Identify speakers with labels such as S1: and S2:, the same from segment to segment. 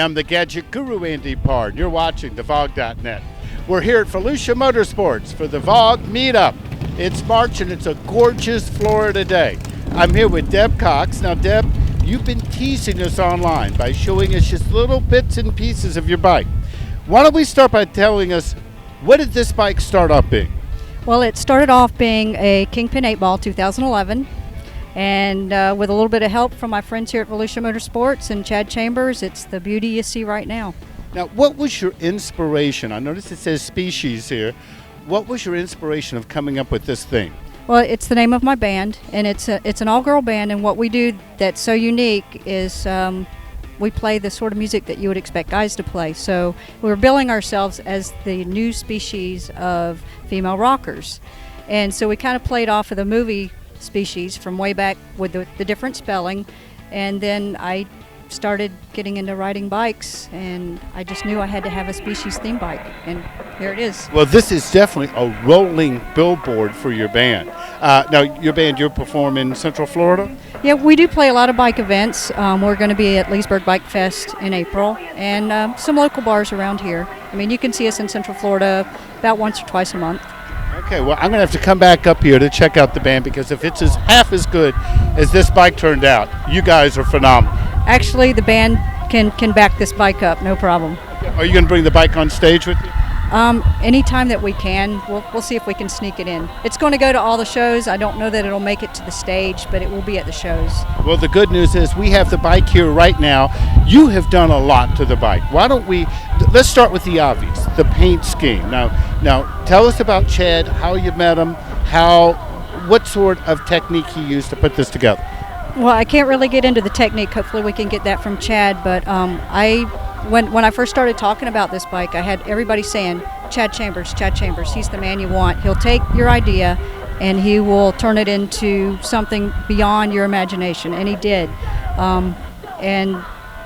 S1: I'm the Gadget Guru Andy Parr, and you're watching thevog.net. We're here at Volusia Motorsports for the VOG meetup. It's March and it's a gorgeous Florida day. I'm here with Deb Cox. Now, Deb, you've been teasing us online by showing us just little bits and pieces of your bike. Why don't we start by telling us, what did this bike start off being?
S2: Well, it started off being a Kingpin 8-ball 2011, and with a little bit of help from my friends here at Volusia Motorsports and Chad Chambers, it's the beauty you see right now.
S1: Now, what was your inspiration? I noticed it says SpeShees here. What was your inspiration of coming up with this thing?
S2: Well, it's the name of my band, and it's an all-girl band, and what we do that's so unique is we play the sort of music that you would expect guys to play. So we're billing ourselves as the new species of female rockers. And so we kind of played off of the movie SpeShees from way back with the different spelling. And then I started getting into riding bikes, and I just knew I had to have a SpeShees theme bike, and here it is.
S1: Well, this is definitely a rolling billboard for your band. Now, your band, you perform in Central Florida?
S2: Yeah, we do play a lot of bike events. We're going to be at Leesburg Bike Fest in April, and some local bars around here. I mean, you can see us in Central Florida about once or twice a month.
S1: Okay, well, I'm going to have to come back up here to check out the band, because if it's half as good as this bike turned out, you guys are phenomenal.
S2: Actually, the band can back this bike up, no problem.
S1: Are you going to bring the bike on stage with you?
S2: Anytime that we can, we'll see if we can sneak it in. It's going to go to all the shows. I don't know that it'll make it to the stage, but it will be at the shows. Well,
S1: the good news is we have the bike here right now. You have done a lot to the bike. Why don't let's start with the obvious, the paint scheme. Now tell us about Chad, how you met him, what sort of technique he used to put this together.
S2: Well, I can't really get into the technique. Hopefully we can get that from Chad, but when I first started talking about this bike, I had everybody saying, Chad Chambers, he's the man you want. He'll take your idea and he will turn it into something beyond your imagination, and he did. And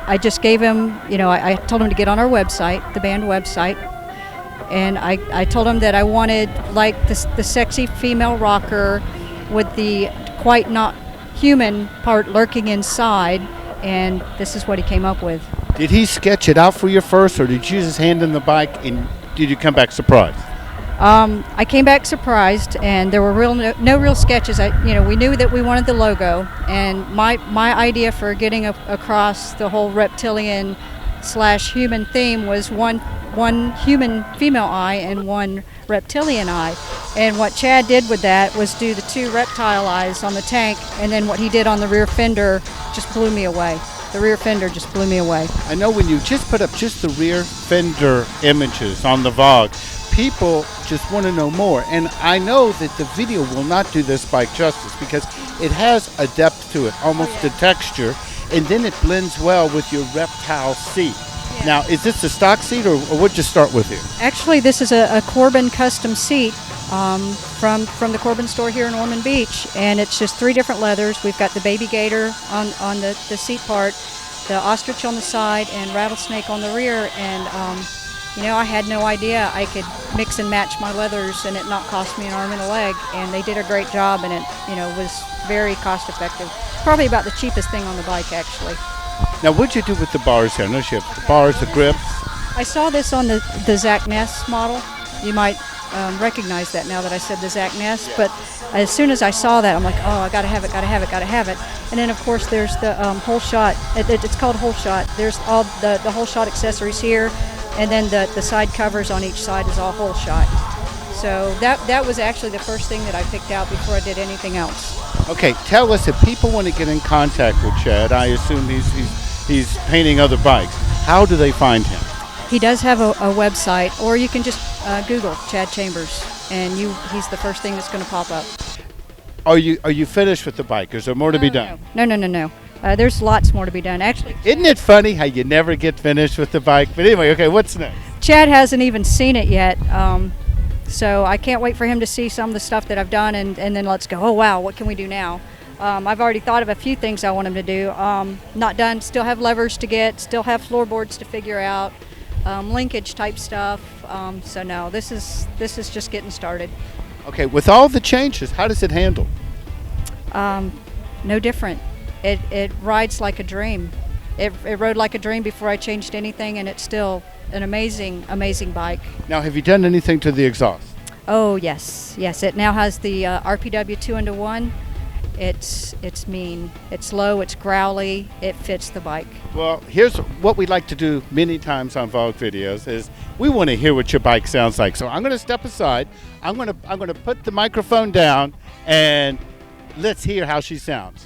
S2: I just gave him, I told him to get on our website, the band website, and I told him that I wanted like the sexy female rocker with the quite not human part lurking inside, and this is what he came up with.
S1: Did he sketch it out for you first, or did you just hand him the bike and did you come back surprised?
S2: I came back surprised, and there were no real sketches. We knew that we wanted the logo, and my idea for getting across the whole reptilian / human theme was one human female eye and one reptilian eye. And what Chad did with that was do the two reptile eyes on the tank, and then what he did on the rear fender just blew me away. The rear fender just blew me away.
S1: I know when you just put up just the rear fender images on the VOG, people just want to know more. And I know that the video will not do this bike justice, because it has a depth to it, almost a texture, and then it blends well with your reptile seat. Yeah. Now, is this a stock seat, or what'd you start with here?
S2: Actually, this is a Corbin custom seat from the Corbin store here in Ormond Beach, and it's just 3 different leathers. We've got the baby gator on the seat part, the ostrich on the side, and rattlesnake on the rear. And I had no idea I could mix and match my leathers and it not cost me an arm and a leg. And they did a great job, and it was very cost effective. Probably about the cheapest thing on the bike, actually.
S1: Now, what'd you do with the bars here? I know you have the bars, the grips.
S2: I saw this on the Zach Ness model. You might recognize that now that I said the Zach Ness, yeah. But as soon as I saw that, I'm like, oh, I gotta have it. And then of course there's the whole shot. It's called whole shot. There's all the whole shot accessories here, and then the side covers on each side is all whole shot. So that was actually the first thing that I picked out before I did anything else.
S1: Okay, tell us, if people want to get in contact with Chad, I assume he's painting other bikes. How do they find him?
S2: He does have a website, or you can just Google Chad Chambers, and he's the first thing that's going to pop up.
S1: Are you finished with the bike? Is there more to be done?
S2: No. There's lots more to be done, actually.
S1: Isn't it funny how you never get finished with the bike? But anyway, okay, what's next?
S2: Chad hasn't even seen it yet, so I can't wait for him to see some of the stuff that I've done, and then let's go, oh wow, what can we do now? I've already thought of a few things I want him to do. Not done, still have levers to get, still have floorboards to figure out. Linkage type stuff. So no, this is just getting started.
S1: Okay, with all the changes, how does it handle?
S2: No different. It rides like a dream. It rode like a dream before I changed anything, and it's still an amazing, amazing bike.
S1: Now, have you done anything to the exhaust?
S2: Oh yes, yes. It now has the RPW 2-into-1. It's mean. It's low. It's growly. It fits the bike.
S1: Well, here's what we like to do many times on Vogue videos is we want to hear what your bike sounds like. So I'm going to step aside. I'm going to put the microphone down, and let's hear how she sounds.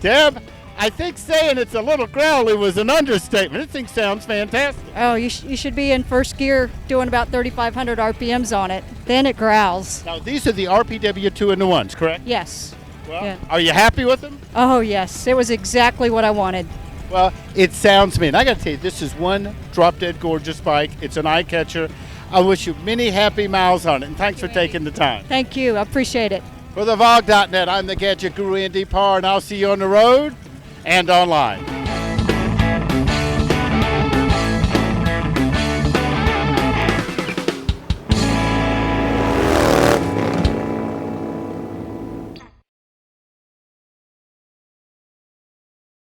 S1: Deb, I think saying it's a little growly was an understatement. This thing sounds fantastic.
S2: Oh, you should be in first gear doing about 3,500 RPMs on it. Then it growls.
S1: Now, these are the RPW 2-in-1s, correct?
S2: Yes.
S1: Well,
S2: Yeah.
S1: Are you happy with them?
S2: Oh, yes. It was exactly what I wanted.
S1: Well, it sounds mean. I got to tell you, this is one drop-dead gorgeous bike. It's an eye-catcher. I wish you many happy miles on it, and thanks for taking the time.
S2: Thank you. I appreciate it.
S1: For the Vogue.net, I'm the Gadget Guru Andy Parr, and I'll see you on the road and online.